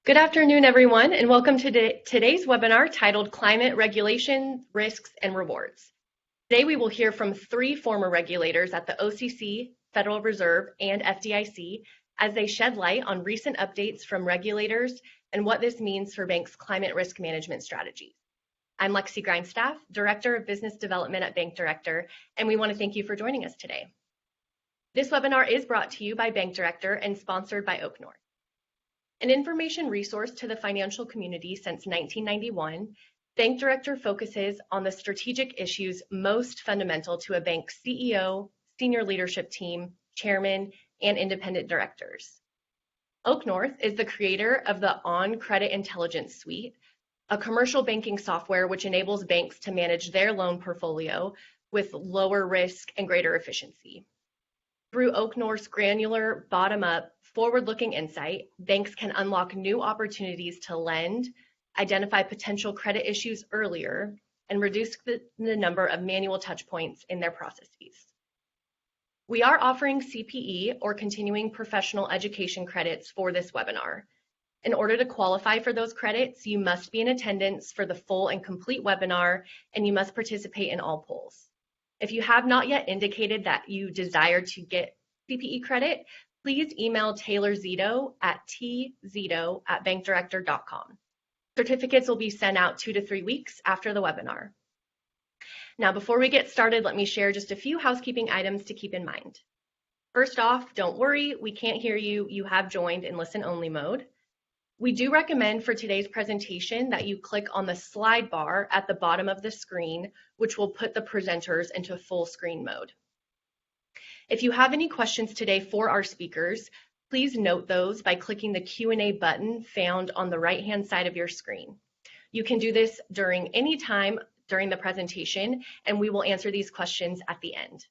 Good afternoon, everyone, and welcome to today's webinar titled Climate Regulation, Risks, and Rewards. Today, we will hear from three former regulators at the OCC, Federal Reserve, and FDIC as they shed light on recent updates from regulators and what this means for banks' climate risk management strategies. I'm Lexi Grindstaff, Director of Business Development at Bank Director, and we want to thank you for joining us today. This webinar is brought to you by Bank Director and sponsored by Oak North. An information resource to the financial community since 1991, Bank Director focuses on the strategic issues most fundamental to a bank's CEO, senior leadership team, chairman, and independent directors. Oak North is the creator of the On Credit Intelligence Suite, a commercial banking software which enables banks to manage their loan portfolio with lower risk and greater efficiency. Through Oak North's granular, bottom-up, forward-looking insight, banks can unlock new opportunities to lend, identify potential credit issues earlier, and reduce the number of manual touchpoints in their processes. We are offering CPE or continuing professional education credits for this webinar. In order to qualify for those credits, you must be in attendance for the full and complete webinar, and you must participate in all polls. If you have not yet indicated that you desire to get CPE credit, please email Taylor Zito at tzito@bankdirector.com. Certificates will be sent out 2 to 3 weeks after the webinar. Now, before we get started, let me share just a few housekeeping items to keep in mind. First off, don't worry, we can't hear you. You have joined in listen-only mode. We do recommend for today's presentation that you click on the slide bar at the bottom of the screen, which will put the presenters into full screen mode. If you have any questions today for our speakers, please note those by clicking the Q&A button found on the right-hand side of your screen. You can do this during any time during the presentation, and we will answer these questions at the end.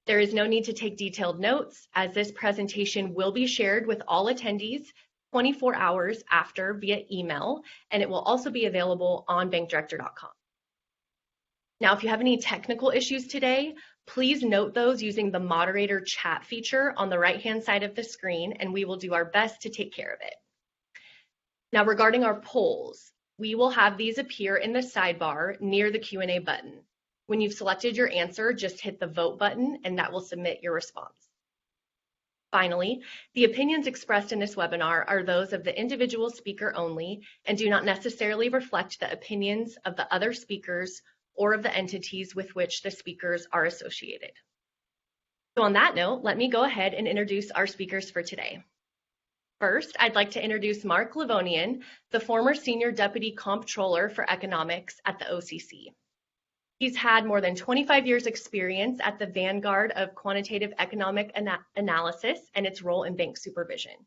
There is no need to take detailed notes, as this presentation will be shared with all attendees 24 hours after via email, and it will also be available on bankdirector.com. Now, if you have any technical issues today, please note those using the moderator chat feature on the right-hand side of the screen, and we will do our best to take care of it. Now, regarding our polls, we will have these appear in the sidebar near the Q&A button. When you've selected your answer, just hit the vote button, and that will submit your response. Finally, the opinions expressed in this webinar are those of the individual speaker only and do not necessarily reflect the opinions of the other speakers or of the entities with which the speakers are associated. So on that note, let me go ahead and introduce our speakers for today. First, I'd like to introduce Mark Livonian, the former Senior Deputy Comptroller for Economics at the OCC. He's had more than 25 years experience at the vanguard of quantitative economic analysis and its role in bank supervision.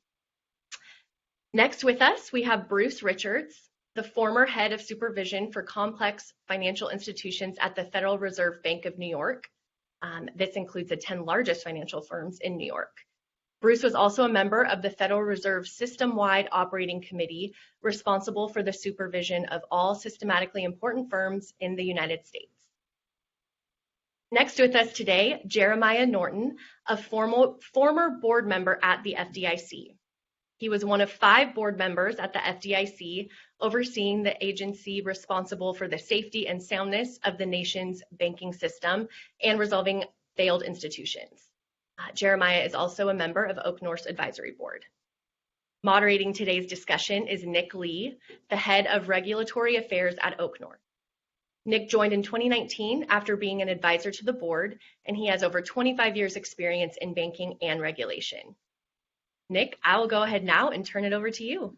Next with us, we have Bruce Richards, the former head of supervision for complex financial institutions at the Federal Reserve Bank of New York. This includes the 10 largest financial firms in New York. Bruce was also a member of the Federal Reserve System-Wide Operating Committee, responsible for the supervision of all systematically important firms in the United States. Next with us today, Jeremiah Norton, a former board member at the FDIC. He was one of 5 board members at the FDIC, overseeing the agency responsible for the safety and soundness of the nation's banking system and resolving failed institutions. Jeremiah is also a member of Oak North's advisory board. Moderating today's discussion is Nick Lee, the head of regulatory affairs at Oak North. Nick joined in 2019 after being an advisor to the board, and he has over 25 years experience in banking and regulation. Nick, I will go ahead now and turn it over to you.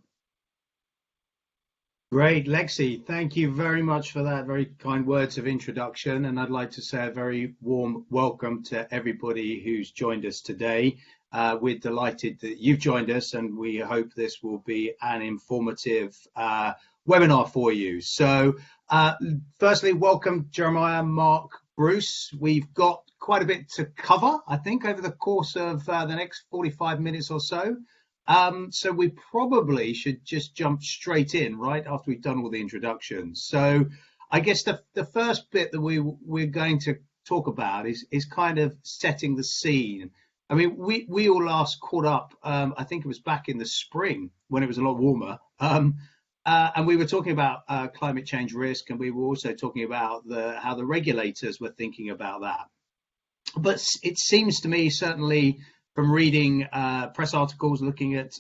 Great, Lexi. Thank you very much for that very kind words of introduction. And I'd like to say a very warm welcome to everybody who's joined us today. We're delighted that you've joined us, and we hope this will be an informative webinar for you. So firstly, welcome Jeremiah, Mark, Bruce. We've got quite a bit to cover, I think, over the course of the next 45 minutes or so. So we probably should just jump straight in, right, after we've done all the introductions. So I guess the first bit that we're going to talk about is kind of setting the scene I mean, we all last caught up. I think it was back in the spring when it was a lot warmer, and we were talking about climate change risk, and we were also talking about how the regulators were thinking about that. But it seems to me, certainly from reading press articles, looking at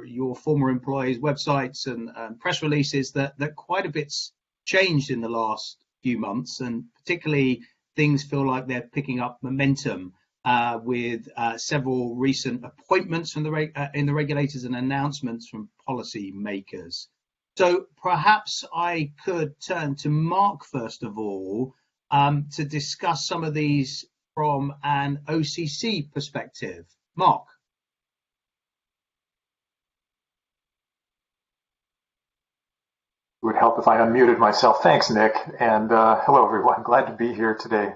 your former employees' websites and press releases, that quite a bit's changed in the last few months, and particularly things feel like they're picking up momentum with several recent appointments from in the regulators and announcements from policy makers. So perhaps I could turn to Mark first of all to discuss some of these from an OCC perspective. Mark. It would help if I unmuted myself. Thanks, Nick. And hello, everyone. Glad to be here today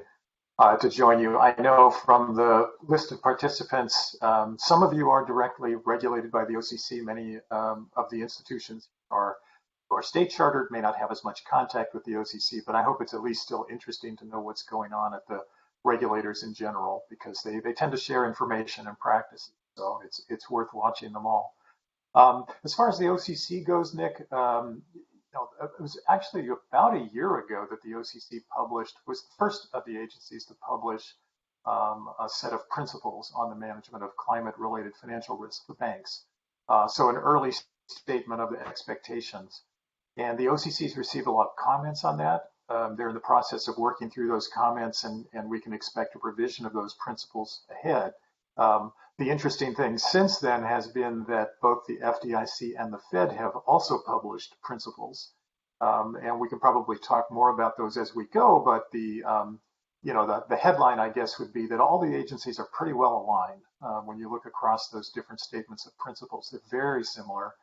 to join you. I know from the list of participants, some of you are directly regulated by the OCC. Many of the institutions are state chartered, may not have as much contact with the OCC, but I hope it's at least still interesting to know what's going on at the regulators in general, because they tend to share information and practices. So it's worth watching them all. As far as the OCC goes, Nick, it was actually about a year ago that the OCC was the first of the agencies to publish a set of principles on the management of climate-related financial risk for banks. So an early statement of the expectations. And the OCC's received a lot of comments on that. They're in the process of working through those comments, and we can expect a revision of those principles ahead. The interesting thing since then has been that both the FDIC and the Fed have also published principles, and we can probably talk more about those as we go. But the headline, I guess, would be that all the agencies are pretty well aligned. When you look across those different statements of principles, they're very similar,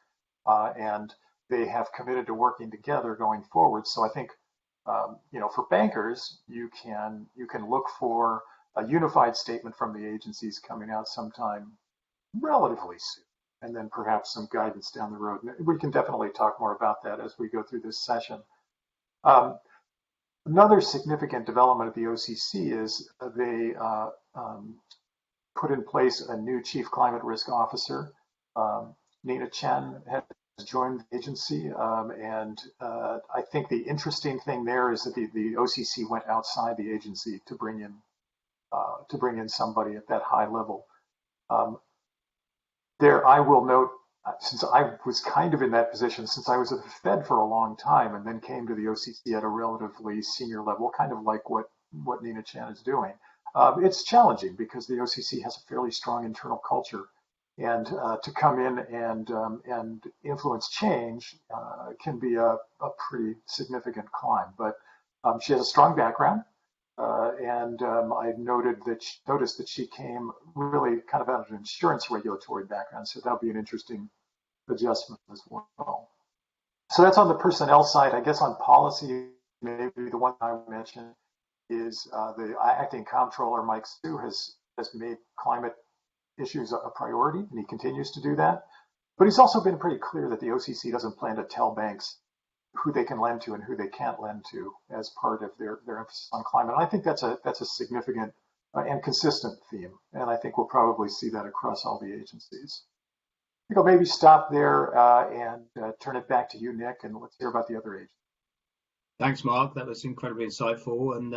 and they have committed to working together going forward. So I think, for bankers, you can look for a unified statement from the agencies coming out sometime relatively soon, and then perhaps some guidance down the road. We can definitely talk more about that as we go through this session. Another significant development at the OCC is they put in place a new chief climate risk officer. Nina Chen has joined the agency, and I think the interesting thing there is that the OCC went outside the agency to bring in somebody at that high level. I will note, since I was kind of in that position, since I was at the Fed for a long time and then came to the OCC at a relatively senior level, kind of like what Nina Chen is doing, it's challenging because the OCC has a fairly strong internal culture. And to come in and influence change can be a pretty significant climb. But she has a strong background, and I noticed that she came really kind of out of an insurance regulatory background, so that'll be an interesting adjustment as well. So that's on the personnel side. I guess on policy, maybe the one I would mention is the acting comptroller, Mike Hsu, has made climate issues a priority, and he continues to do that. But he's also been pretty clear that the OCC doesn't plan to tell banks who they can lend to and who they can't lend to as part of their emphasis on climate. And I think that's a significant and consistent theme, and I think we'll probably see that across all the agencies. I think I'll maybe stop there and turn it back to you, Nick, and let's hear about the other agencies. Thanks, Mark. That was incredibly insightful, and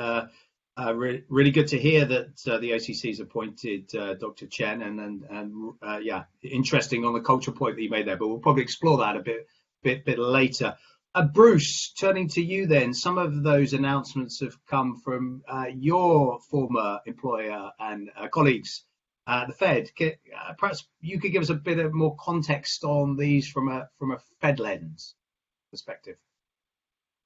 really good to hear that the OCC's appointed Dr. Chen, and yeah, interesting on the cultural point that you made there, but we'll probably explore that a bit later. Bruce, turning to you then, some of those announcements have come from your former employer and colleagues at the Fed. Perhaps you could give us a bit of more context on these from a Fed lens perspective.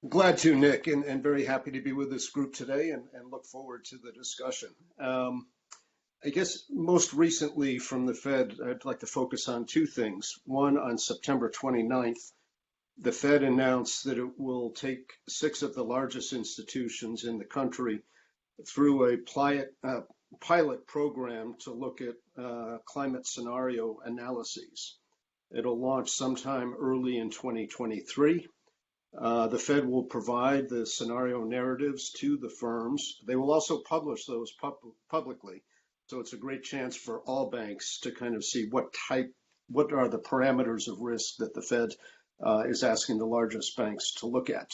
Glad to, Nick, and very happy to be with this group today and look forward to the discussion. I guess most recently from the Fed, I'd like to focus on two things. One, on September 29th, the Fed announced that it will take 6 of the largest institutions in the country through a pilot program to look at climate scenario analyses. It'll launch sometime early in 2023. The Fed will provide the scenario narratives to the firms. They will also publish those publicly So it's a great chance for all banks to kind of see what are the parameters of risk that the Fed is asking the largest banks to look at.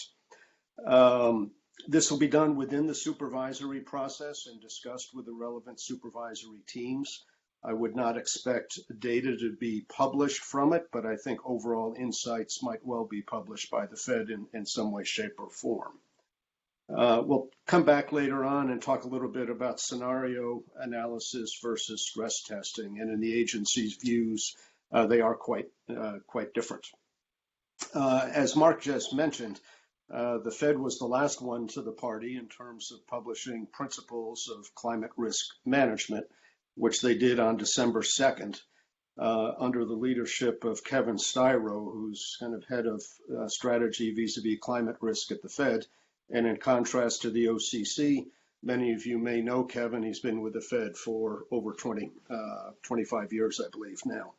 This will be done within the supervisory process and discussed with the relevant supervisory teams. I would not expect data to be published from it, but I think overall insights might well be published by the Fed in some way, shape, or form. We'll come back later on and talk a little bit about scenario analysis versus stress testing. And in the agency's views, they are quite different. As Mark just mentioned, the Fed was the last one to the party in terms of publishing principles of climate risk management, which they did on December 2nd under the leadership of Kevin Styro, who's kind of head of strategy vis-a-vis climate risk at the Fed. And in contrast to the OCC, many of you may know Kevin. He's been with the Fed for over 25 years, I believe now.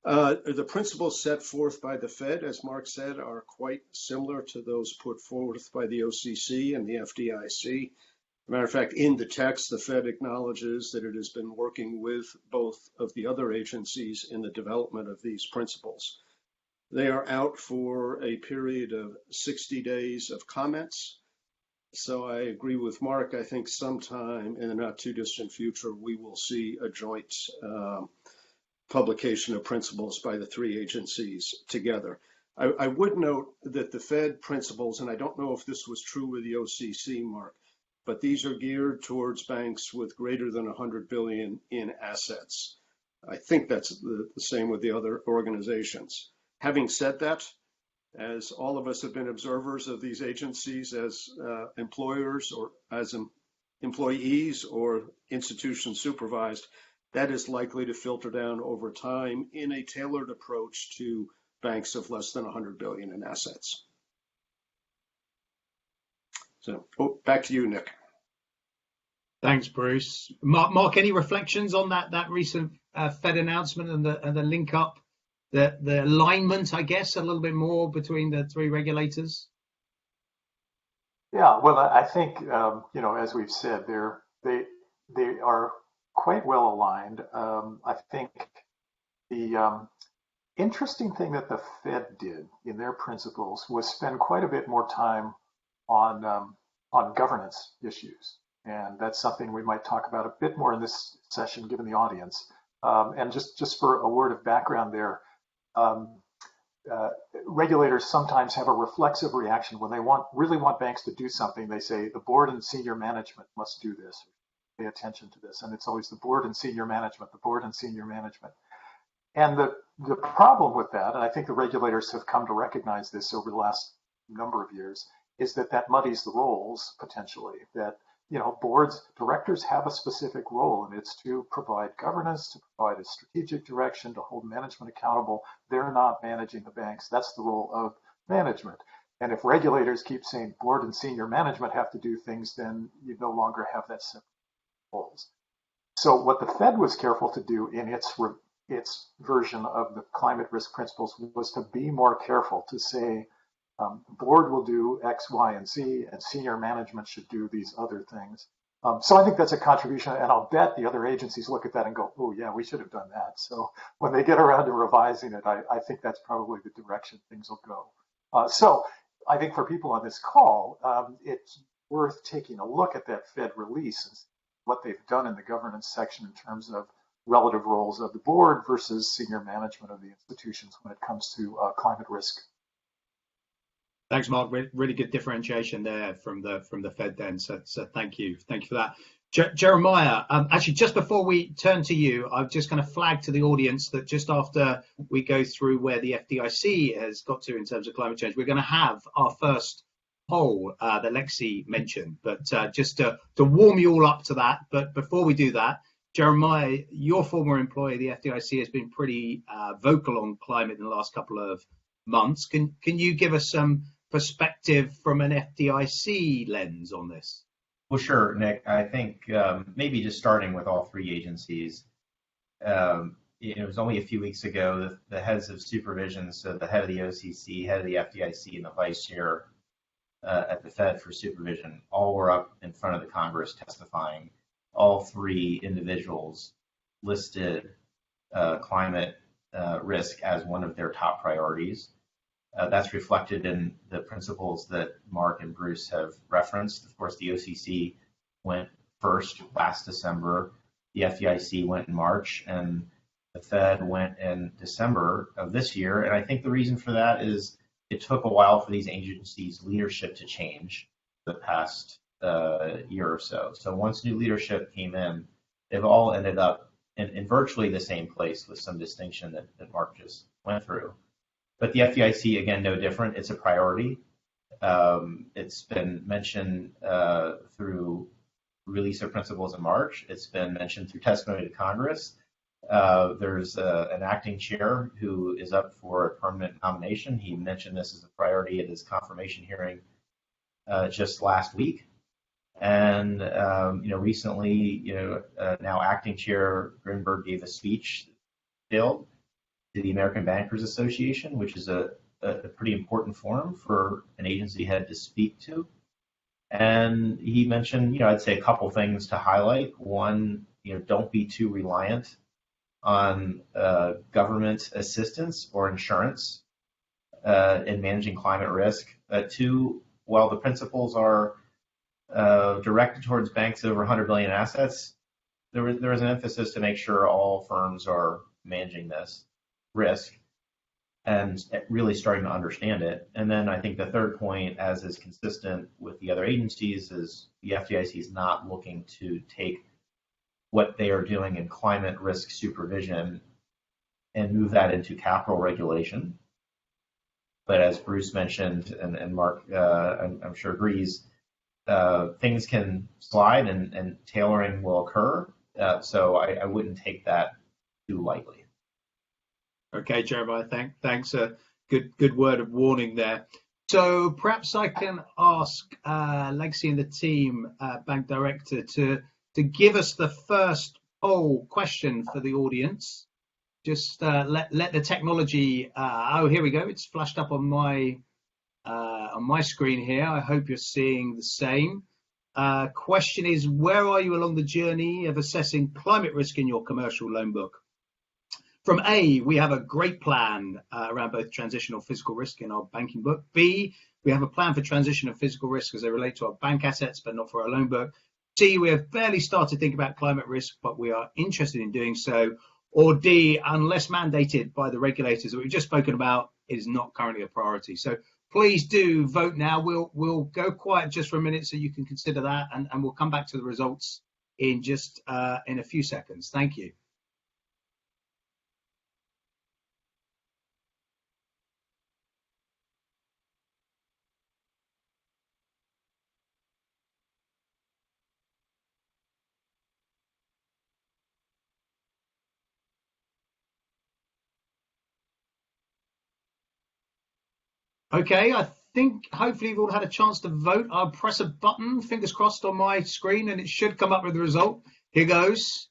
The principles set forth by the Fed, as Mark said, are quite similar to those put forth by the OCC and the FDIC. As a matter of fact, in the text, the Fed acknowledges that it has been working with both of the other agencies in the development of these principles. They are out for a period of 60 days of comments. So I agree with Mark. I think sometime in the not too distant future, we will see a joint publication of principles by the three agencies together. I would note that the Fed principles, and I don't know if this was true with the OCC, Mark, but these are geared towards banks with greater than 100 billion in assets. I think that's the same with the other organizations. Having said that, as all of us have been observers of these agencies as employers or as employees or institutions supervised, that is likely to filter down over time in a tailored approach to banks of less than 100 billion in assets. So back to you, Nick. Thanks, Bruce. Mark, any reflections on that recent Fed announcement and the link up? The alignment, I guess, a little bit more between the three regulators? Yeah, well, I think, as we've said, they are quite well aligned. I think the interesting thing that the Fed did in their principles was spend quite a bit more time on governance issues. And that's something we might talk about a bit more in this session, given the audience. And just for a word of background there, regulators sometimes have a reflexive reaction when they really want banks to do something. They say the board and senior management must do this, pay attention to this, and it's always the board and senior management, the board and senior management. And the problem with that, and I think the regulators have come to recognize this over the last number of years, is that muddies the roles potentially. That boards, directors have a specific role, and it's to provide governance, to provide a strategic direction, to hold management accountable. They're not managing the banks. That's the role of management. And if regulators keep saying board and senior management have to do things, then you no longer have that separate roles. So what the Fed was careful to do in its version of the climate risk principles was to be more careful to say, the board will do X, Y, and Z, and senior management should do these other things. So I think that's a contribution, and I'll bet the other agencies look at that and go, oh yeah, we should have done that. So when they get around to revising it, I think that's probably the direction things will go. So I think for people on this call, it's worth taking a look at that Fed release and what they've done in the governance section in terms of relative roles of the board versus senior management of the institutions when it comes to climate risk. Thanks, Mark. Really good differentiation there from the Fed then. So thank you for that. Jeremiah, actually, just before we turn to you, I've just kind of flagged to the audience that just after we go through where the FDIC has got to in terms of climate change, we're going to have our first poll that Lexi mentioned. But just to warm you all up to that, but before we do that, Jeremiah, your former employer, the FDIC, has been pretty vocal on climate in the last couple of months. Can you give us some perspective from an FDIC lens on this? Well, sure, Nick. I think maybe just starting with all three agencies. It was only a few weeks ago the heads of supervision, so the head of the OCC, head of the FDIC, and the vice chair at the Fed for supervision, all were up in front of the Congress testifying. all three individuals listed climate risk as one of their top priorities. That's reflected in the principles that Mark and Bruce have referenced. Of course, the OCC went first last December, the FDIC went in March, and the Fed went in December of this year. And I think the reason for that is it took a while for these agencies' leadership to change the past year or so. So once new leadership came in, they've all ended up in virtually the same place with some distinction that Mark just went through. But the FDIC, again, no different. It's a priority. It's been mentioned through release of principles in March. It's been mentioned through testimony to Congress. There's an acting chair who is up for a permanent nomination. He mentioned this as a priority at his confirmation hearing just last week. And recently, now acting chair Grinberg gave a speech to the American Bankers Association, which is a pretty important forum for an agency head to speak to. And he mentioned, I'd say a couple things to highlight. One, don't be too reliant on government assistance or insurance in managing climate risk. Two, while the principles are directed towards banks over 100 billion in assets, there is an emphasis to make sure all firms are managing this risk and really starting to understand it. And then I think the third point, as is consistent with the other agencies, is the FDIC is not looking to take what they are doing in climate risk supervision and move that into capital regulation. But as Bruce mentioned, and Mark, I'm sure agrees, things can slide and tailoring will occur. So I wouldn't take that too lightly. Okay, Jeremiah, thanks. A good word of warning there. So perhaps I can ask Legacy and the team, Bank Director, to give us the first poll question for the audience. Just let the technology. Here we go. It's flashed up on my screen here. I hope you're seeing the same. Question is, where are you along the journey of assessing climate risk in your commercial loan book? From A, we have a great plan around both transitional physical risk in our banking book. B, we have a plan for transition of physical risk as they relate to our bank assets, but not for our loan book. C, we have barely started thinking about climate risk, but we are interested in doing so. Or D, unless mandated by the regulators that we've just spoken about, it is not currently a priority. So please do vote now. We'll go quiet just for a minute so you can consider that, and we'll come back to the results in just in a few seconds. Thank you. Okay, I think hopefully you've all had a chance to vote. I'll press a button, fingers crossed, on my screen, and it should come up with the result. Here goes.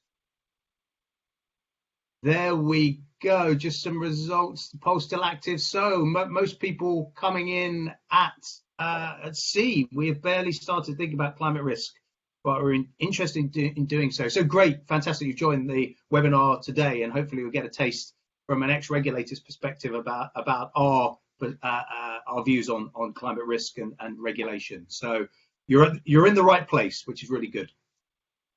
There we go. Just some results. The poll's still active. So most people coming in at C. We have barely started thinking about climate risk, but we're interested in doing so. So great, fantastic. You've joined the webinar today, and hopefully we'll get a taste from an ex-regulator's perspective about our views on climate risk and regulation. So you're in the right place, which is really good.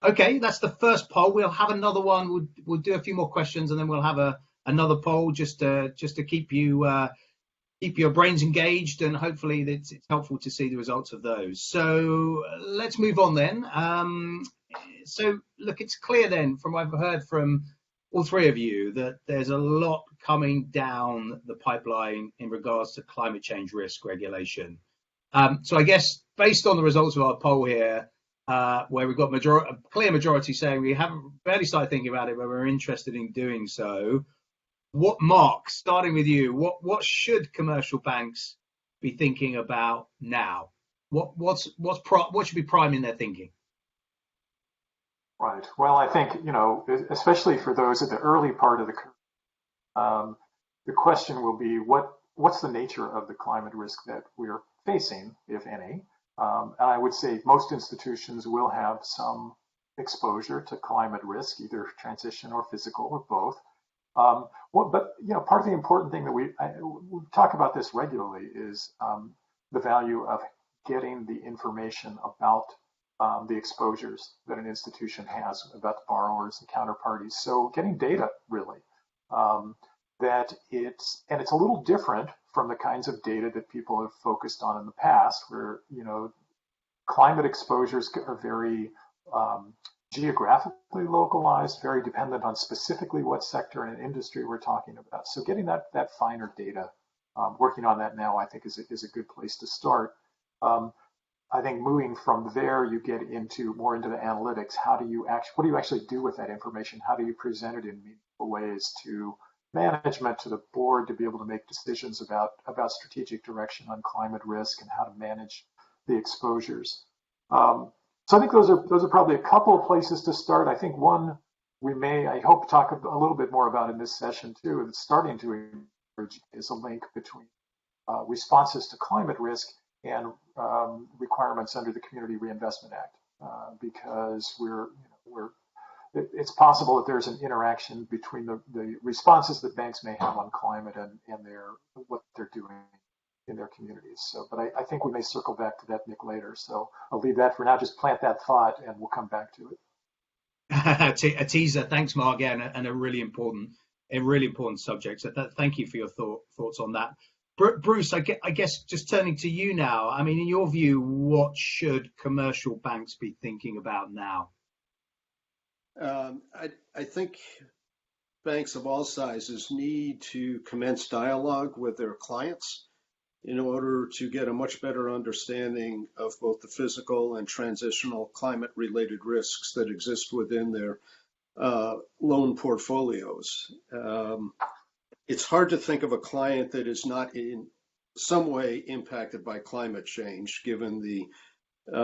Okay, that's the first poll. We'll have another one. We'll do a few more questions, and then we'll have another poll just to keep your brains engaged, and hopefully it's helpful to see the results of those. So let's move on then. So look, it's clear then from what I've heard from all three of you that there's a lot coming down the pipeline in regards to climate change risk regulation. So I guess based on the results of our poll here, where we've got a clear majority saying we haven't barely started thinking about it, but we're interested in doing so. Mark, starting with you, what should commercial banks be thinking about now? What should be priming their thinking? Right. Well, I think, especially for those at the early part of the curve, the question will be what's the nature of the climate risk that we're facing, if any? And I would say most institutions will have some exposure to climate risk, either transition or physical or both. But part of the important thing that we talk about this regularly is the value of getting the information about the exposures that an institution has about the borrowers and counterparties. So getting data really, it's a little different from the kinds of data that people have focused on in the past, where climate exposures are very geographically localized, very dependent on specifically what sector and industry we're talking about. So getting that finer data, working on that now, I think is a good place to start. I think moving from there, you get more into the analytics. What do you actually do with that information? How do you present it in meaningful ways to management, to the board, to be able to make decisions about strategic direction on climate risk and how to manage the exposures? So I think those are probably a couple of places to start. I think one I hope talk a little bit more about in this session too, and starting to emerge is a link between responses to climate risk and requirements under the Community Reinvestment Act, because it's possible that there's an interaction between the responses that banks may have on climate and what they're doing in their communities. So, but I think we may circle back to that, Nick, later. So I'll leave that for now. Just plant that thought, and we'll come back to it. A teaser. Thanks, Mark, and a really important subject. So thank you for your thoughts on that. Bruce, I guess just turning to you now. I mean, in your view, what should commercial banks be thinking about now? I think banks of all sizes need to commence dialogue with their clients in order to get a much better understanding of both the physical and transitional climate-related risks that exist within their loan portfolios. It's hard to think of a client that is not in some way impacted by climate change, given the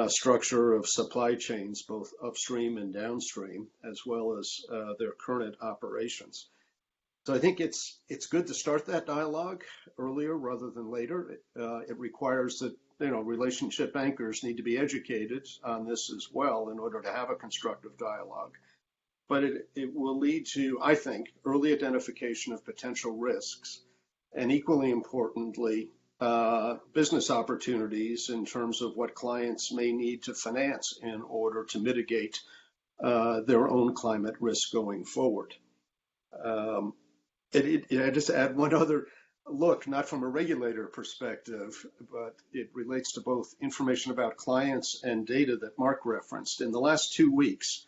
structure of supply chains, both upstream and downstream, as well as their current operations. So I think it's good to start that dialogue earlier rather than later. It requires that relationship bankers need to be educated on this as well in order to have a constructive dialogue. But it will lead to, I think, early identification of potential risks, and equally importantly, business opportunities in terms of what clients may need to finance in order to mitigate their own climate risk going forward. I just add one other look, not from a regulator perspective, but it relates to both information about clients and data that Mark referenced. In the last 2 weeks,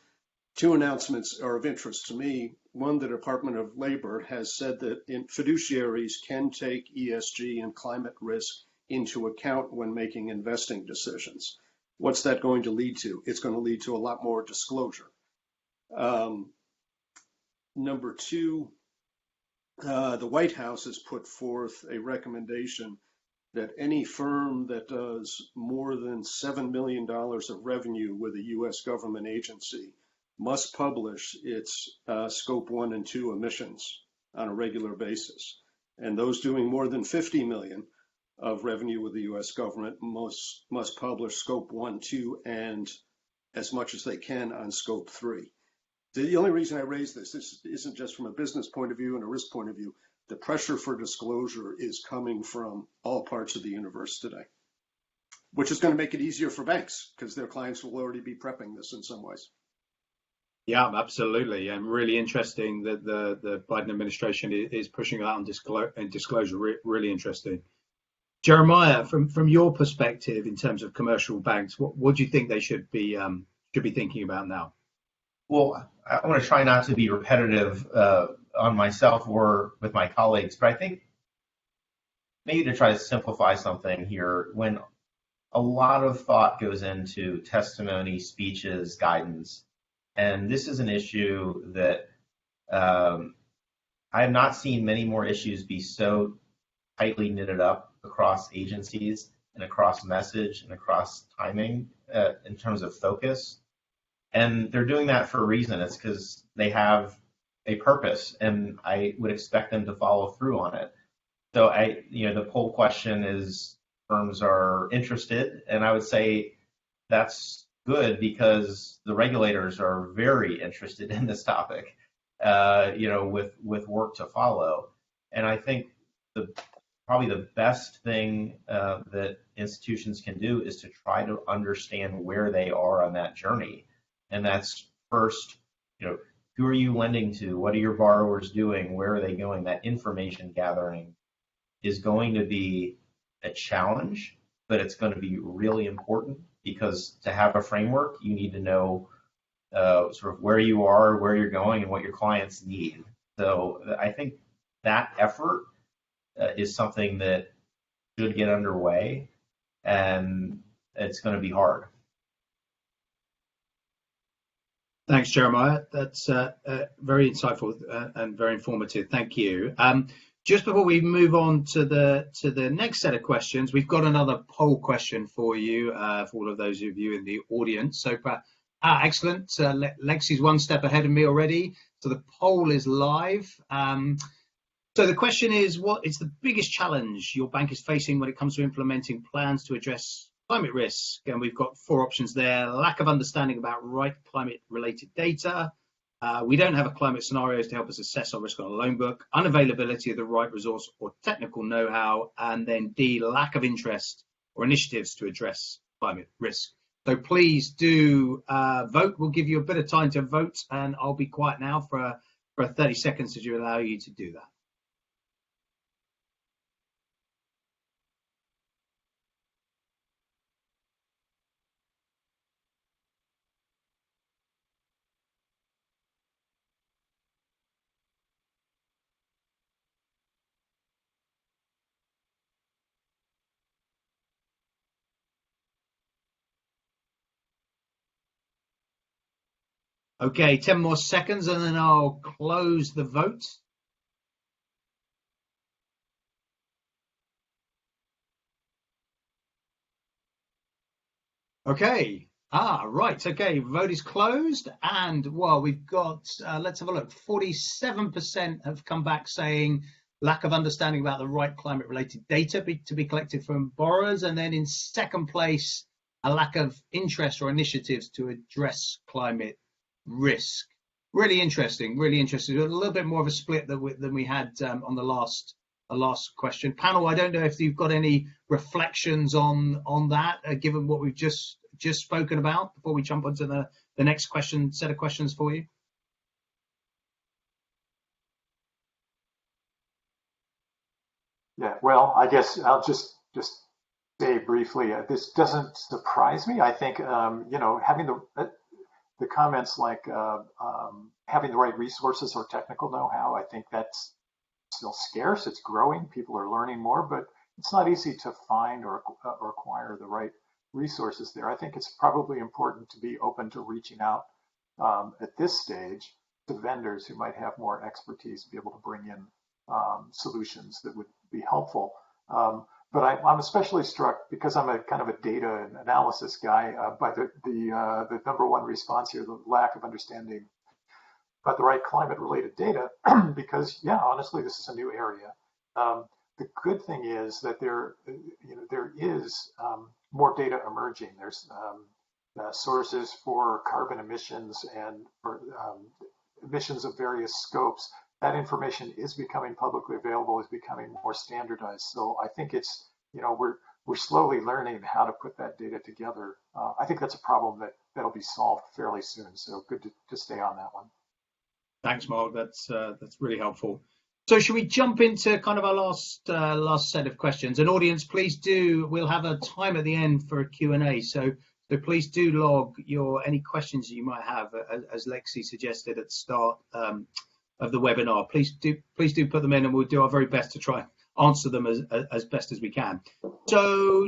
2 announcements are of interest to me. One, the Department of Labor has said that fiduciaries can take ESG and climate risk into account when making investing decisions. What's that going to lead to? It's going to lead to a lot more disclosure. Number 2, the White House has put forth a recommendation that any firm that does more than $7 million of revenue with a U.S. government agency must publish its scope 1 and 2 emissions on a regular basis. And those doing more than 50 million of revenue with the U.S. government must publish scope 1, 2, and as much as they can on scope 3. The only reason I raise this isn't just from a business point of view and a risk point of view. The pressure for disclosure is coming from all parts of the universe today, which is going to make it easier for banks because their clients will already be prepping this in some ways. Yeah, absolutely. And really interesting that the Biden administration is pushing that on disclosure. Really interesting. Jeremiah, from your perspective in terms of commercial banks, what do you think they should be thinking about now? Well, I want to try not to be repetitive on myself or with my colleagues, but I think maybe to try to simplify something here, when a lot of thought goes into testimony, speeches, guidance, and this is an issue that I have not seen many more issues be so tightly knitted up across agencies and across message and across timing in terms of focus. And they're doing that for a reason. It's because they have a purpose, and I would expect them to follow through on it. So the poll question is, firms are interested, and I would say that's good because the regulators are very interested in this topic, with work to follow. And I think probably the best thing that institutions can do is to try to understand where they are on that journey. And that's first, who are you lending to? What are your borrowers doing? Where are they going? That information gathering is going to be a challenge, but it's going to be really important, because to have a framework, you need to know sort of where you are, where you're going, and what your clients need. So I think that effort is something that should get underway, and it's going to be hard. Thanks, Jeremiah. That's very insightful and very informative. Thank you. Just before we move on to the next set of questions, we've got another poll question for you, for all of those of you in the audience. So, excellent. Lexi's one step ahead of me already. So the poll is live. So the question is, what is the biggest challenge your bank is facing when it comes to implementing plans to address climate risk? And we've got 4 options there: lack of understanding about right climate-related data. We don't have a climate scenarios to help us assess our risk on a loan book, unavailability of the right resource or technical know-how, and then D, lack of interest or initiatives to address climate risk. So please do vote. We'll give you a bit of time to vote, and I'll be quiet now for 30 seconds to allow you to do that. Okay, 10 more seconds and then I'll close the vote. Okay, right, okay, vote is closed, and well, we've got, let's have a look, 47% have come back saying lack of understanding about the right climate-related data to be collected from borrowers, and then in second place, a lack of interest or initiatives to address climate risk. Really interesting, really interesting. A little bit more of a split than we had on the last question. Panel, I don't know if you've got any reflections on that, given what we've just spoken about, before we jump onto the next set of questions for you. Yeah, well, I guess I'll just say briefly, this doesn't surprise me. I think, having the comments like having the right resources or technical know-how, I think that's still scarce. It's growing. People are learning more, but it's not easy to find or acquire the right resources there. I think it's probably important to be open to reaching out at this stage to vendors who might have more expertise, be able to bring in solutions that would be helpful. But I'm especially struck, because I'm a kind of a data and analysis guy, by the number one response here, the lack of understanding about the right climate-related data, because yeah, honestly, this is a new area. The good thing is that there is more data emerging. There's sources for carbon emissions and for emissions of various scopes. That information is becoming publicly available, is becoming more standardized. So I think it's, we're slowly learning how to put that data together. I think that's a problem that'll be solved fairly soon. So good to stay on that one. Thanks, Mark. That's really helpful. So should we jump into kind of our last set of questions? And audience, please do. We'll have a time at the end for a Q&A. So please do log any questions you might have, as Lexi suggested at the start of the webinar. Please do put them in, and we'll do our very best to try and answer them as best as we can. So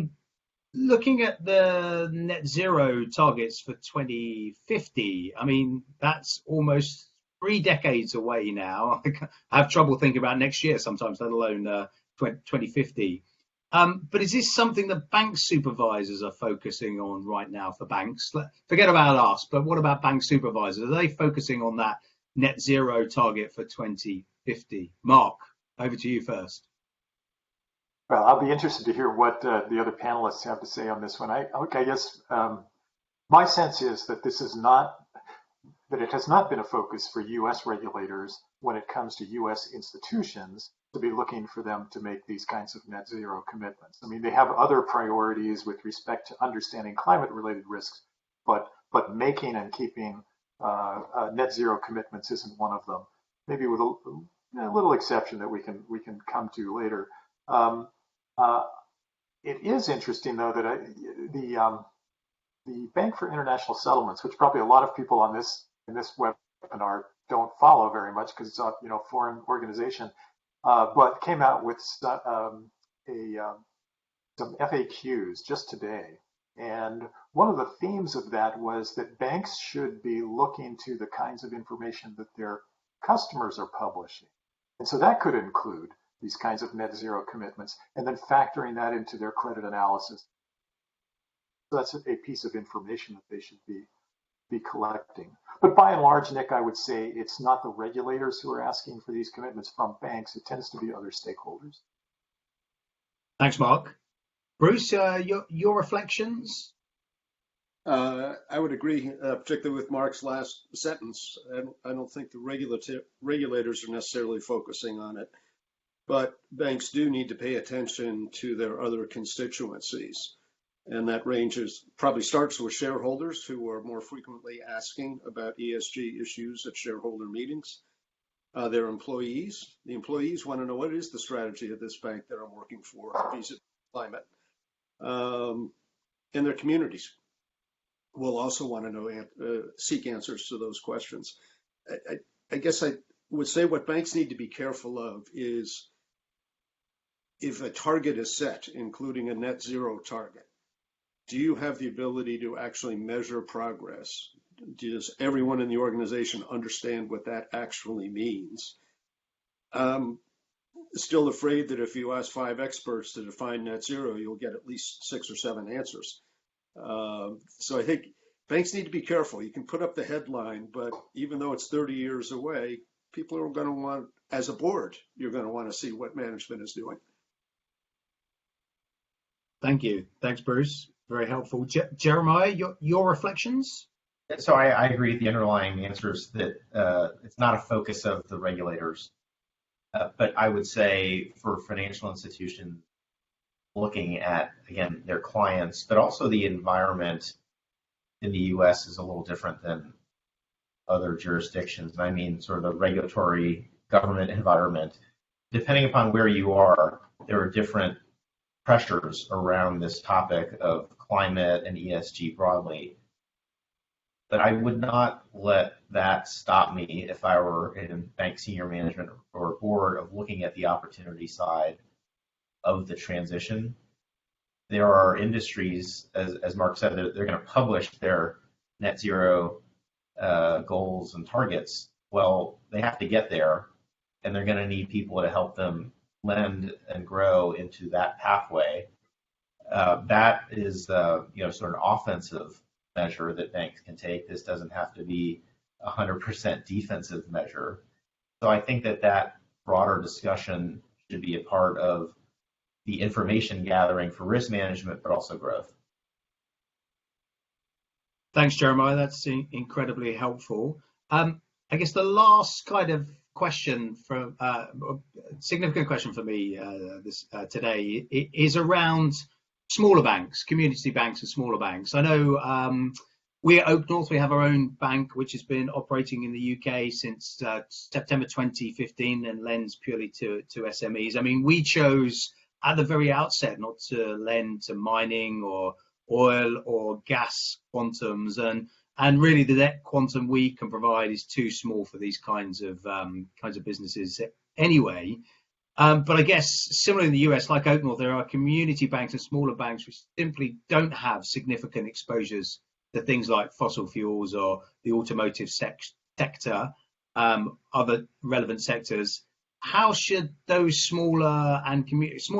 looking at the net zero targets for 2050, I mean, that's almost 3 decades away now. I have trouble thinking about next year sometimes, let alone 2050. But is this something that bank supervisors are focusing on right now for banks? Forget about us, but what about bank supervisors? Are they focusing on that net zero target for 2050? Mark, over to you first. Well, I'll be interested to hear what the other panelists have to say on this one. I guess My sense is that it has not been a focus for U.S. regulators when it comes to U.S. institutions to be looking for them to make these kinds of net zero commitments. I mean, they have other priorities with respect to understanding climate-related risks, but making and keeping net zero commitments isn't one of them. Maybe with a little exception that we can come to later. Uh, it is interesting though that the Bank for International Settlements, which probably a lot of people on in this webinar don't follow very much because it's a foreign organization, but came out with some FAQs just today. And one of the themes of that was that banks should be looking to the kinds of information that their customers are publishing. And so that could include these kinds of net zero commitments and then factoring that into their credit analysis. So that's a piece of information that they should be collecting. But by and large, Nick, I would say it's not the regulators who are asking for these commitments from banks. It tends to be other stakeholders. Thanks, Mark. Bruce, your reflections? I would agree, particularly with Mark's last sentence. I don't think the regulators are necessarily focusing on it, but banks do need to pay attention to their other constituencies. And that probably starts with shareholders who are more frequently asking about ESG issues at shareholder meetings. Their employees. The employees want to know, what is the strategy of this bank that I'm working for vis-a-vis climate? And their communities will also want to know, seek answers to those questions. I guess I would say what banks need to be careful of is if a target is set, including a net zero target, do you have the ability to actually measure progress? Does everyone in the organization understand what that actually means? I'm still afraid that if you ask 5 experts to define net zero, you'll get at least 6 or 7 answers. So I think banks need to be careful. You can put up the headline, but even though it's 30 years away, people are going to want, as a board, you're going to want to see what management is doing. Thank you. Thanks, Bruce. Very helpful. Jeremiah, your reflections? So I agree with the underlying answers that it's not a focus of the regulators. But I would say for financial institutions looking at, again, their clients, but also the environment in the US is a little different than other jurisdictions. And I mean sort of the regulatory government environment. Depending upon where you are, there are different pressures around this topic of climate and ESG broadly. But I would not let that stop me if I were in bank senior management or board of looking at the opportunity side of the transition. There are industries, as Mark said, they're going to publish their net zero goals and targets. Well, they have to get there, and they're going to need people to help them lend and grow into that pathway. That is, sort of offensive measure that banks can take. This doesn't have to be 100% defensive measure. So I think that broader discussion should be a part of the information gathering for risk management, but also growth. Thanks, Jeremiah. That's incredibly helpful. I guess the last kind of question, significant question for me today is around smaller banks, community banks and smaller banks. I know we at Oak North, we have our own bank, which has been operating in the UK since September 2015 and lends purely to SMEs. I mean, we chose at the very outset not to lend to mining or oil or gas quantums, and really the net quantum we can provide is too small for these kinds of businesses anyway. But I guess similar in the US, like Oak North, there are community banks and smaller banks which simply don't have significant exposures to things like fossil fuels or the automotive sector, other relevant sectors. How should those smaller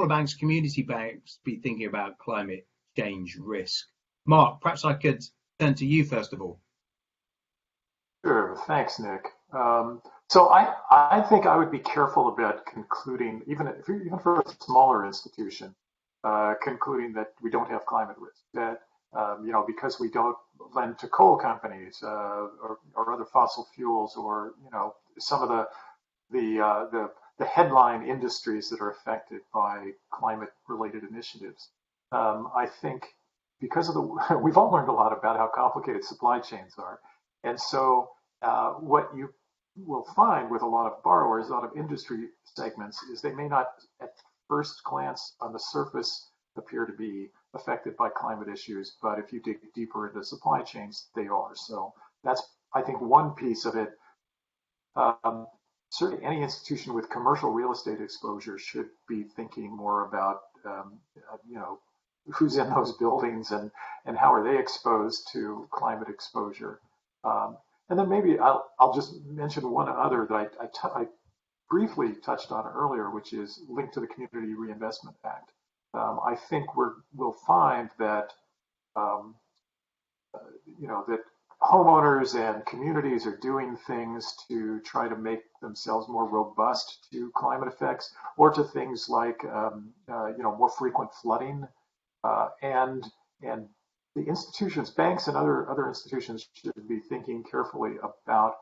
banks, community banks, be thinking about climate change risk? Mark, perhaps I could turn to you first of all. Sure, thanks, Nick. So I think I would be careful about concluding, even for a smaller institution, concluding that we don't have climate risk. That because we don't lend to coal companies or other fossil fuels, or some of the headline industries that are affected by climate-related initiatives. I think because of we've all learned a lot about how complicated supply chains are, and so what you will find with a lot of borrowers, a lot of industry segments, is they may not at first glance on the surface appear to be affected by climate issues, but if you dig deeper into supply chains, they are. So that's, I think, one piece of it. Certainly any institution with commercial real estate exposure should be thinking more about, who's in those buildings and how are they exposed to climate exposure. And then maybe I'll just mention one other that I briefly touched on earlier, which is linked to the Community Reinvestment Act. I think we'll find that that homeowners and communities are doing things to try to make themselves more robust to climate effects, or to things like more frequent flooding, and the institutions, banks and other institutions should be thinking carefully about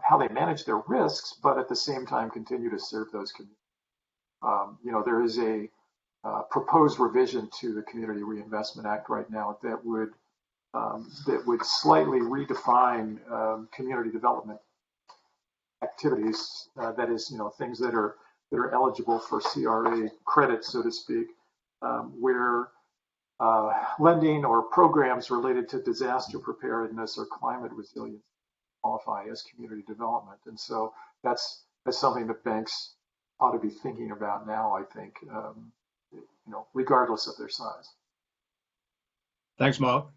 how they manage their risks, but at the same time continue to serve those communities. There is a proposed revision to the Community Reinvestment Act right now that would slightly redefine community development activities. That is, things that are eligible for CRA credit, so to speak, where lending or programs related to disaster preparedness or climate resilience qualify as community development. And so that's something that banks ought to be thinking about now, I think, regardless of their size. Thanks, Mark.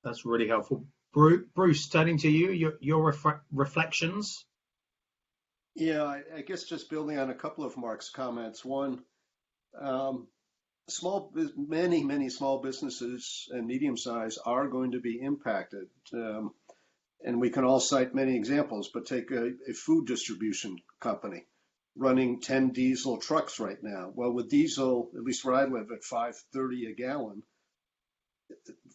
That's really helpful. Bruce, turning to you, your reflections. Yeah, I guess just building on a couple of Mark's comments. One, many small businesses and medium size are going to be impacted. And we can all cite many examples, but take a food distribution company running 10 diesel trucks right now. Well, with diesel, at least where I live, at $5.30 a gallon,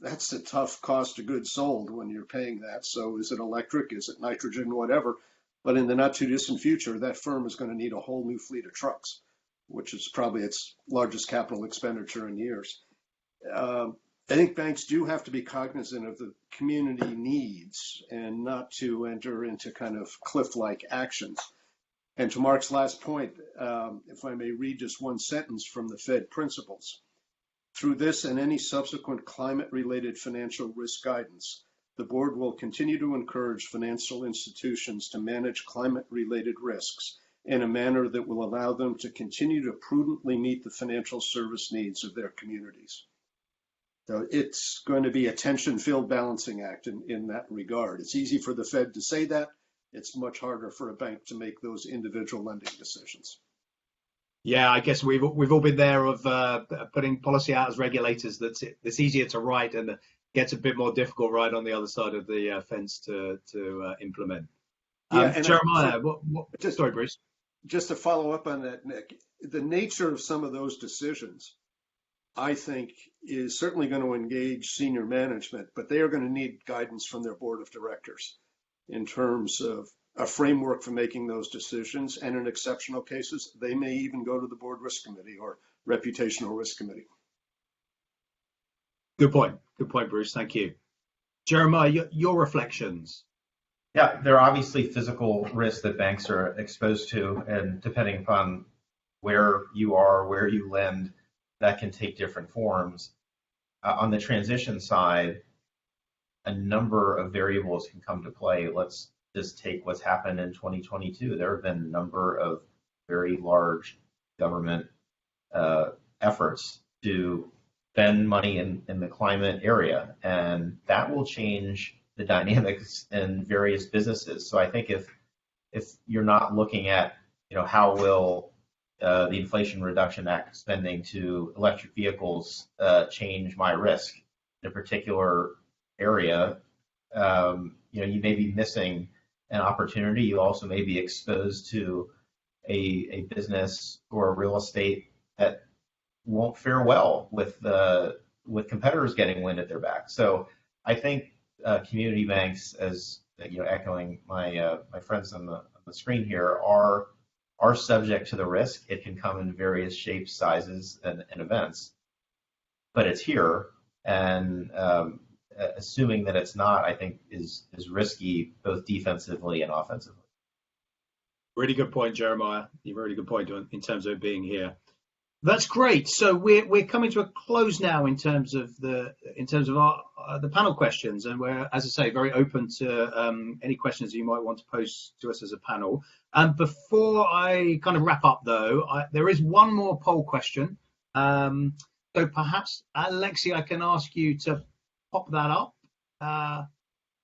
that's a tough cost of goods sold when you're paying that. So is it electric? Is it nitrogen? Whatever. But in the not too distant future, that firm is going to need a whole new fleet of trucks, which is probably its largest capital expenditure in years. I think banks do have to be cognizant of the community needs and not to enter into kind of cliff-like actions. And to Mark's last point, if I may read just one sentence from the Fed principles. Through this and any subsequent climate-related financial risk guidance, the board will continue to encourage financial institutions to manage climate-related risks in a manner that will allow them to continue to prudently meet the financial service needs of their communities. So it's going to be a tension-filled balancing act in that regard. It's easy for the Fed to say that. It's much harder for a bank to make those individual lending decisions. Yeah, I guess we've all been there of putting policy out as regulators. That's easier to write and gets a bit more difficult right on the other side of the fence to implement. Jeremiah, sorry, Bruce. Just to follow up on that, Nick, the nature of some of those decisions, I think, is certainly going to engage senior management, but they are going to need guidance from their board of directors in terms of a framework for making those decisions. And in exceptional cases, they may even go to the board risk committee or reputational risk committee. Good point, Bruce. Thank you. Jeremiah, your reflections. Yeah, there are obviously physical risks that banks are exposed to, and depending upon where you are, where you lend, that can take different forms. On the transition side, a number of variables can come to play. Let's just take what's happened in 2022. There have been a number of very large government efforts to spend money in the climate area, and that will change the dynamics in various businesses. So I think if you're not looking at, how will the Inflation Reduction Act spending to electric vehicles change my risk in a particular area, you may be missing an opportunity. You also may be exposed to a business or real estate that won't fare well with with competitors getting wind at their back. So I think community banks, as echoing my friends on the screen here, are subject to the risk. It can come in various shapes, sizes, and events, but it's here, and assuming that it's not, I think, is risky both defensively and offensively. Really good point, Jeremiah. You've a really good point in terms of it being here. That's great. So we're coming to a close now in terms of our the panel questions, and we're, as I say, very open to any questions you might want to pose to us as a panel. And before I kind of wrap up, though, there is one more poll question. So perhaps, Alexi, I can ask you to pop that up.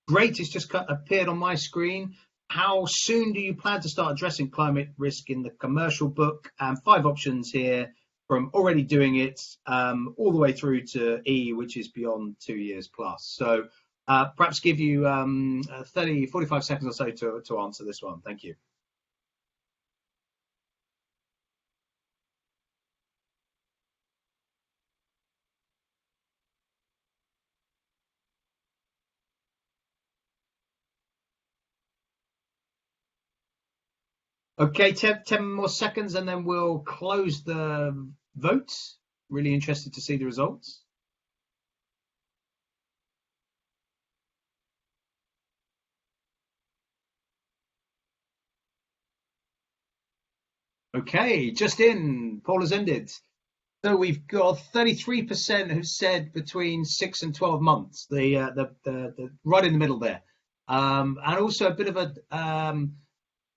Great, it's just appeared on my screen. How soon do you plan to start addressing climate risk in the commercial book? 5 options here, from already doing it all the way through to E, which is beyond 2 years plus. So perhaps give you 45 seconds or so to answer this one. Thank you. Okay, 10 more seconds and then we'll close the votes. Really interested to see the results. Okay, just in, poll has ended. So we've got 33% who said between 6 and 12 months, the right in the middle there. And also a bit of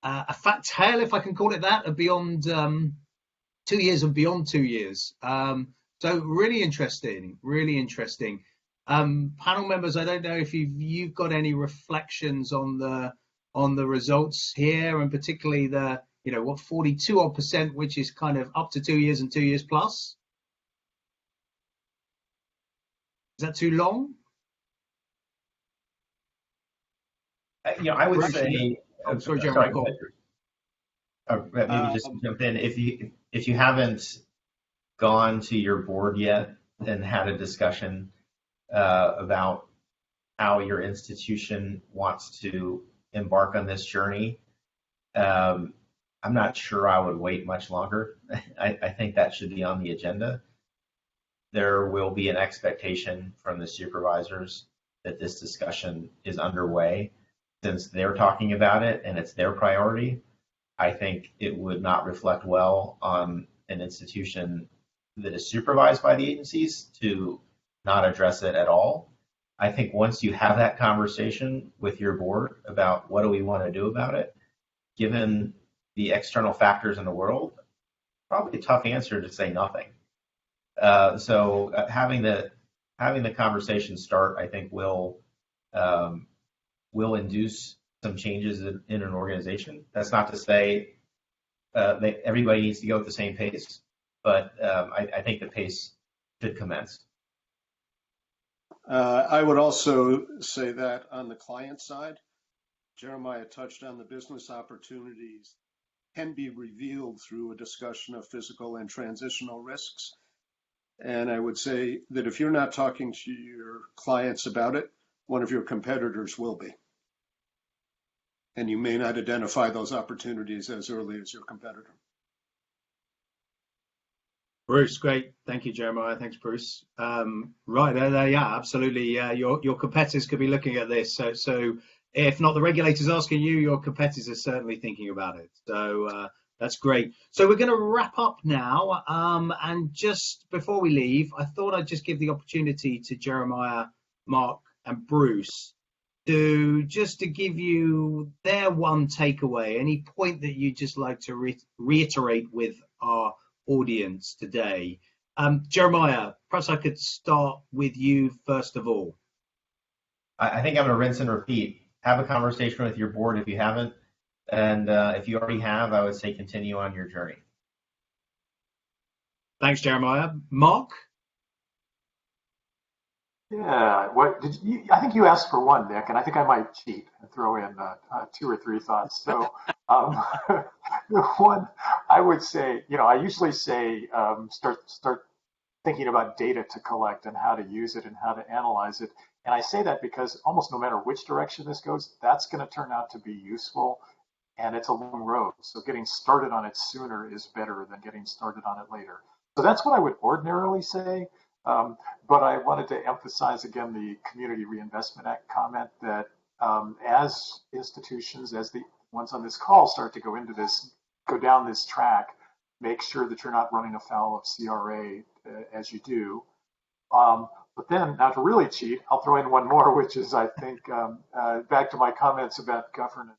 a fat tail, if I can call it that, of beyond 2 years and beyond 2 years. So really interesting, really interesting. Panel members, I don't know if you've got any reflections on the results here, and particularly the, what, 42% which is kind of up to 2 years and 2 years plus. Is that too long? I would say. Sorry, Jeremy. Maybe just jump in. If you haven't gone to your board yet and had a discussion about how your institution wants to embark on this journey, I'm not sure I would wait much longer. I think that should be on the agenda. There will be an expectation from the supervisors that this discussion is underway. Since they're talking about it and it's their priority, I think it would not reflect well on an institution that is supervised by the agencies to not address it at all. I think once you have that conversation with your board about what do we want to do about it, given the external factors in the world, probably a tough answer to say nothing. So having the conversation start, I think, will induce some changes in an organization. That's not to say that everybody needs to go at the same pace, but I think the pace should commence. I would also say that on the client side, Jeremiah touched on the business opportunities can be revealed through a discussion of physical and transitional risks. And I would say that if you're not talking to your clients about it, one of your competitors will be. And you may not identify those opportunities as early as your competitor. Bruce, great. Thank you, Jeremiah. Thanks, Bruce. Right, yeah, absolutely. Your competitors could be looking at this. So if not the regulators asking you, your competitors are certainly thinking about it. So that's great. So we're going to wrap up now. And just before we leave, I thought I'd just give the opportunity to Jeremiah, Mark, and Bruce to give you their one takeaway, any point that you'd just like to reiterate with our audience today. Jeremiah, perhaps I could start with you first of all. I think I'm going to rinse and repeat. Have a conversation with your board if you haven't, and if you already have, I would say continue on your journey. Thanks, Jeremiah. Mark? Yeah, I think you asked for one, Nick, and I think I might cheat and throw in 2 or 3 thoughts. So the one I would say, I usually say start thinking about data to collect and how to use it and how to analyze it. And I say that because almost no matter which direction this goes, that's going to turn out to be useful. And it's a long road. So getting started on it sooner is better than getting started on it later. So that's what I would ordinarily say. But I wanted to emphasize again the Community Reinvestment Act comment that as institutions, as the ones on this call start to go down this track, make sure that you're not running afoul of CRA as you do. But then, now to really cheat, I'll throw in one more, which is, I think, back to my comments about governance,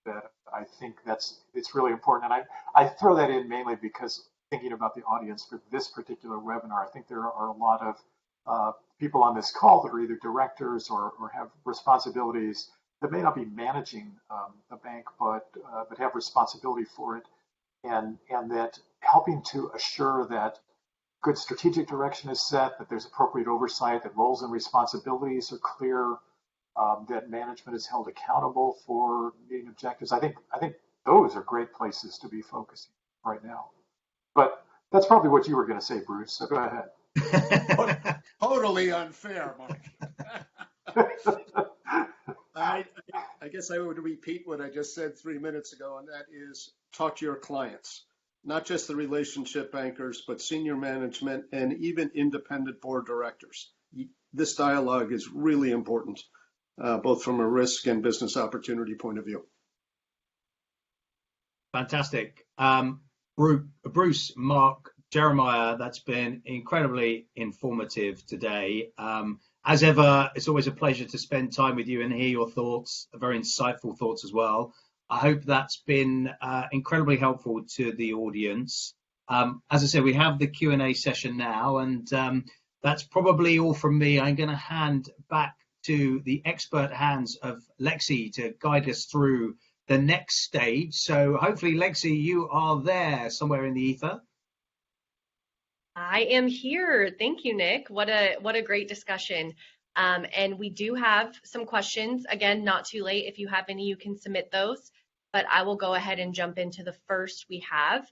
that I think it's really important. And I throw that in mainly because thinking about the audience for this particular webinar, I think there are a lot of people on this call that are either directors or have responsibilities that may not be managing the bank, but have responsibility for it, and that helping to assure that good strategic direction is set, that there's appropriate oversight, that roles and responsibilities are clear, that management is held accountable for meeting objectives. I think those are great places to be focusing right now. But that's probably what you were going to say, Bruce. So go ahead. Totally unfair, Mike. I guess I would repeat what I just said 3 minutes ago, and that is talk to your clients, not just the relationship bankers, but senior management and even independent board directors. This dialogue is really important, both from a risk and business opportunity point of view. Fantastic. Bruce, Mark, Jeremiah, that's been incredibly informative today. As ever, it's always a pleasure to spend time with you and hear your thoughts, very insightful thoughts as well. I hope that's been incredibly helpful to the audience. As I said, we have the Q&A session now, and that's probably all from me. I'm going to hand back to the expert hands of Lexi to guide us through the next stage. So hopefully, Lexi, you are there somewhere in the ether. I am here. Thank you, Nick. What a great discussion. And we do have some questions. Again, not too late. If you have any, you can submit those. But I will go ahead and jump into the first we have.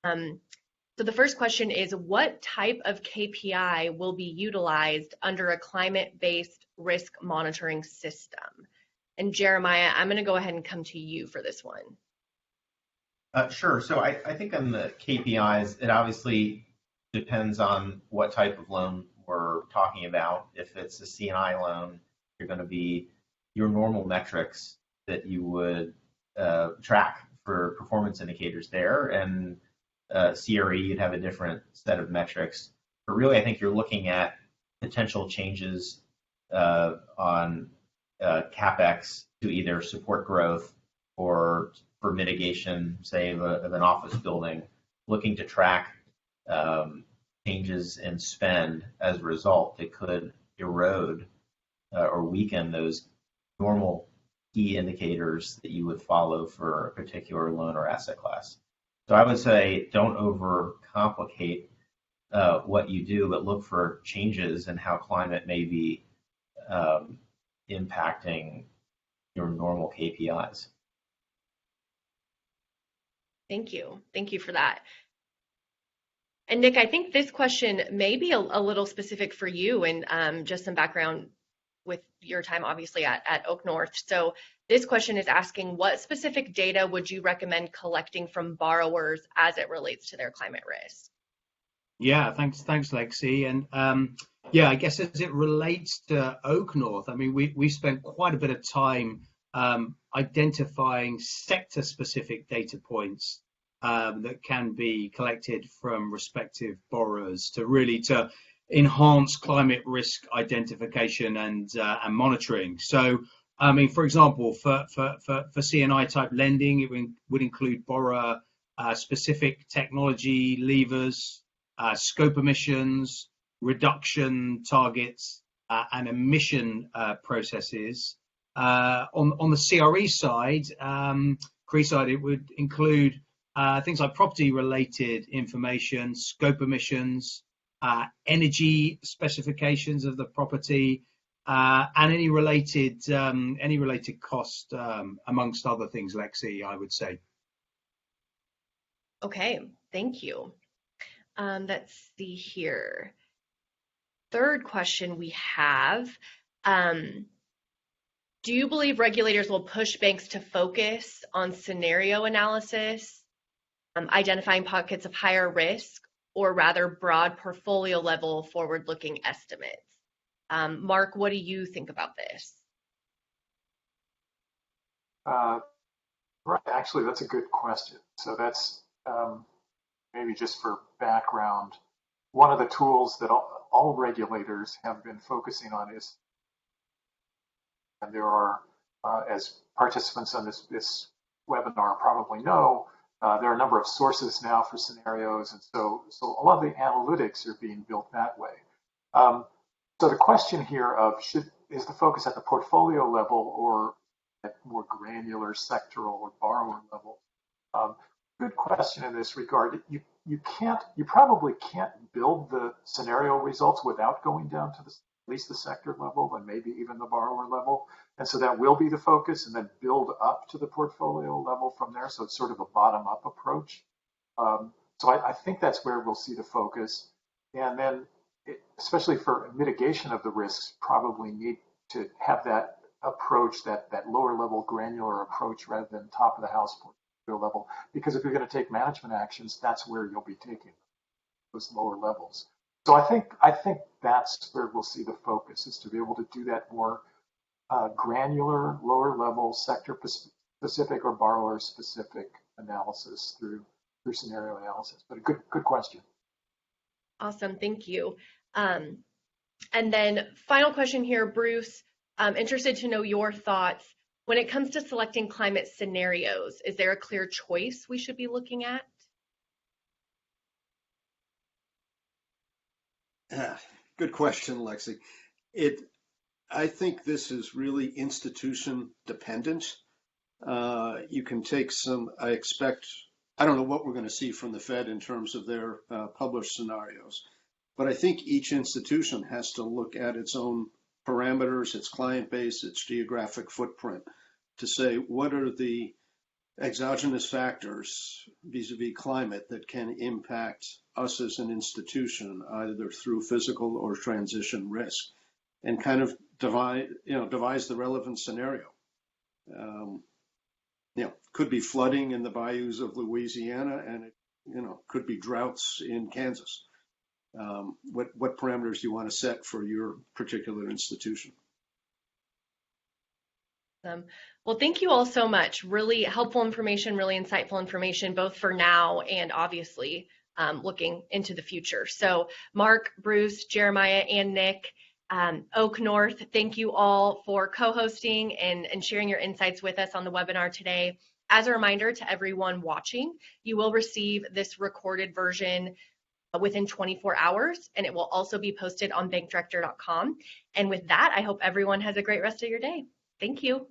So the first question is, what type of KPI will be utilized under a climate-based risk monitoring system? And Jeremiah, I'm going to go ahead and come to you for this one. Sure. So I think on the KPIs, it obviously depends on what type of loan we're talking about. If it's a C&I loan, you're going to be your normal metrics that you would track for performance indicators there, and CRE, you'd have a different set of metrics. But really, I think you're looking at potential changes on CapEx to either support growth or for mitigation, say, of an office building, looking to track changes in spend as a result that could erode or weaken those normal key indicators that you would follow for a particular loan or asset class. So I would say don't overcomplicate what you do, but look for changes in how climate may be impacting your normal KPIs. Thank you. Thank you for that. And Nick, I think this question may be a little specific for you, and just some background with your time, obviously, at Oak North. So this question is asking, what specific data would you recommend collecting from borrowers as it relates to their climate risk? Yeah, thanks, Lexi. And yeah, I guess as it relates to Oak North, I mean, we spent quite a bit of time identifying sector-specific data points that can be collected from respective borrowers to enhance climate risk identification and monitoring. So, I mean, for example, for C&I type lending, it would include borrower specific technology levers, scope emissions, reduction targets, and emission processes. On the CRE side, it would include things like property-related information, scope emissions, energy specifications of the property, and any related cost, amongst other things, Lexi, I would say. Okay, thank you. Let's see here. Third question we have, do you believe regulators will push banks to focus on scenario analysis, identifying pockets of higher risk, or rather broad portfolio level forward-looking estimates? Mark, what do you think about this? Right, actually, that's a good question. So that's maybe just for background. One of the tools that all regulators have been focusing on is, and there are, as participants on this webinar probably know, there are a number of sources now for scenarios, and so a lot of the analytics are being built that way. So the question here of is the focus at the portfolio level or at more granular sectoral or borrower level? Good question in this regard. You probably can't build the scenario results without going down to at least the sector level and maybe even the borrower level. And so that will be the focus, and then build up to the portfolio level from there. So it's sort of a bottom-up approach. So I think that's where we'll see the focus. And then, especially for mitigation of the risks, probably need to have that approach, that lower level granular approach rather than top of the house portfolio level. Because if you're going to take management actions, that's where you'll be taking those lower levels. So I think that's where we'll see the focus, is to be able to do that more granular, lower level, sector specific or borrower specific analysis through scenario analysis. But a good question. Awesome, thank you. And then final question here, Bruce. I'm interested to know your thoughts. When it comes to selecting climate scenarios, is there a clear choice we should be looking at? Good question, Lexi. I think this is really institution dependent. You can take I don't know what we're going to see from the Fed in terms of their published scenarios, but I think each institution has to look at its own parameters, its client base, its geographic footprint, to say what are the exogenous factors vis-a-vis climate that can impact us as an institution, either through physical or transition risk, and kind of devise the relevant scenario. Could be flooding in the bayous of Louisiana, and it could be droughts in Kansas. What parameters do you want to set for your particular institution? Well, thank you all so much. Really helpful information, really insightful information, both for now and obviously looking into the future. So Mark, Bruce, Jeremiah, and Nick, Oak North, thank you all for co-hosting and sharing your insights with us on the webinar today. As a reminder to everyone watching, you will receive this recorded version within 24 hours, and it will also be posted on bankdirector.com. And with that, I hope everyone has a great rest of your day. Thank you.